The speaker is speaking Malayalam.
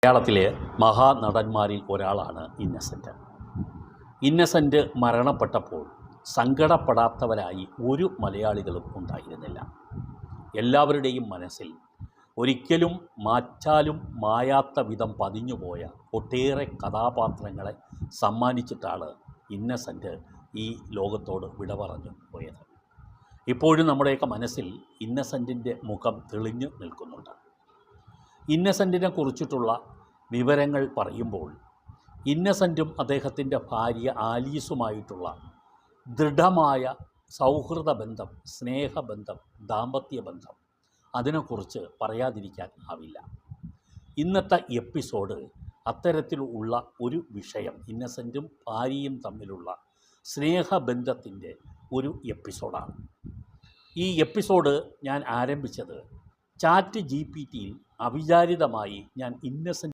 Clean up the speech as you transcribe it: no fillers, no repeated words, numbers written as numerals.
മലയാളത്തിലെ മഹാനടന്മാരിൽ ഒരാളാണ് ഇന്നസെൻ്റ്. ഇന്നസെൻ്റ് മരണപ്പെട്ടപ്പോൾ സങ്കടപ്പെടാത്തവരായി ഒരു മലയാളികളും ഉണ്ടായിരുന്നില്ല. എല്ലാവരുടെയും മനസ്സിൽ ഒരിക്കലും മാറ്റാലും മായാത്ത വിധം പതിഞ്ഞുപോയ ഒട്ടേറെ കഥാപാത്രങ്ങളെ സമ്മാനിച്ചിട്ടാണ് ഇന്നസെൻ്റ് ഈ ലോകത്തോട് വിട പറഞ്ഞു പോയത്. ഇപ്പോഴും നമ്മുടെയൊക്കെ മനസ്സിൽ ഇന്നസെൻറ്റിൻ്റെ മുഖം തെളിഞ്ഞു നിൽക്കുന്നുണ്ട്. ഇന്നസെൻറ്റിനെ കുറിച്ചിട്ടുള്ള വിവരങ്ങൾ പറയുമ്പോൾ ഇന്നസെൻറ്റും അദ്ദേഹത്തിൻ്റെ ഭാര്യ ആലീസുമായിട്ടുള്ള ദൃഢമായ സൗഹൃദ ബന്ധം, സ്നേഹബന്ധം, ദാമ്പത്യ ബന്ധം, അതിനെക്കുറിച്ച് പറയാതിരിക്കാൻ ആവില്ല. ഇന്നത്തെ എപ്പിസോഡ് അത്തരത്തിലുള്ള ഒരു വിഷയം, ഇന്നസെൻറ്റും ഭാര്യയും തമ്മിലുള്ള സ്നേഹബന്ധത്തിൻ്റെ ഒരു എപ്പിസോഡാണ്. ഈ എപ്പിസോഡ് ഞാൻ ആരംഭിച്ചത് ChatGPT-യിൽ അവിചാരിതമായി ഞാൻ ഇന്നസെൻ്റ്